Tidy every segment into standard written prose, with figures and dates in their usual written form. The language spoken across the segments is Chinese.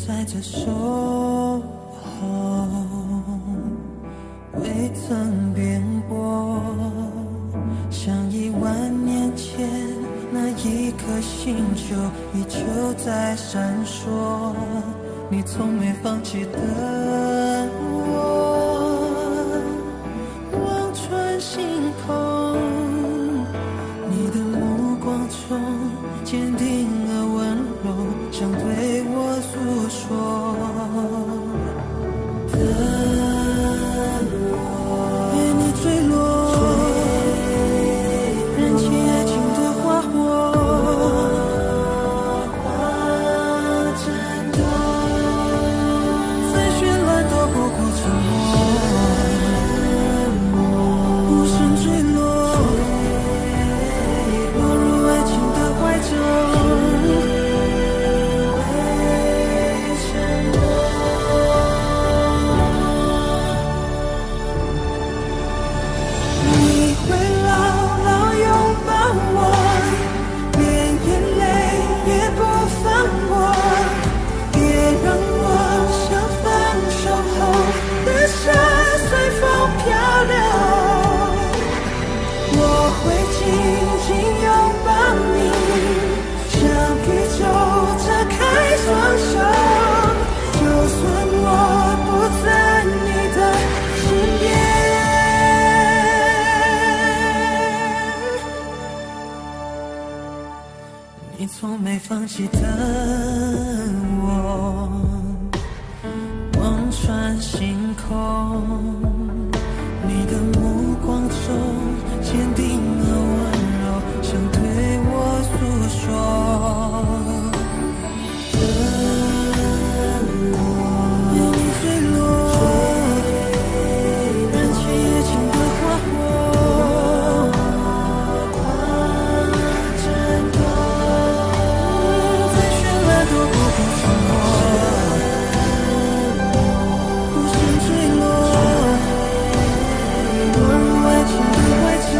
在这守候，未曾变过，像10000年前那一颗星球依旧在闪烁，你从没放弃的我，望穿星空，你的目光中坚定而温柔，想对我诉说的我，陪你坠落，燃起爱情的花火，战斗，最绚烂都不过沉默，无声坠落，落入爱情的怀中。你从没放弃的我，望穿星空，你的目光中坚定而温柔，想对我诉说的我，陪你坠落，燃起爱情的花火，战斗，最绚烂都不过沉默，无声坠落，落入爱情的怀中。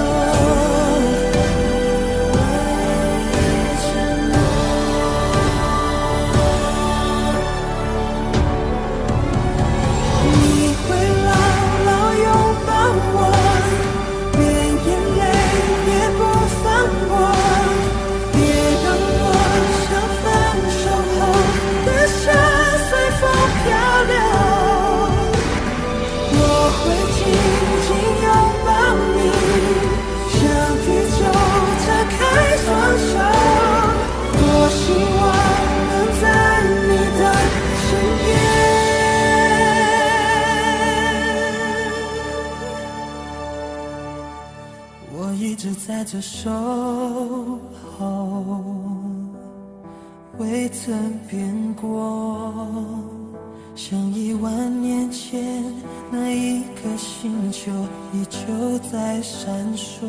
我一直在这守候，未曾变过，像10000年前那一颗星球依旧在闪烁。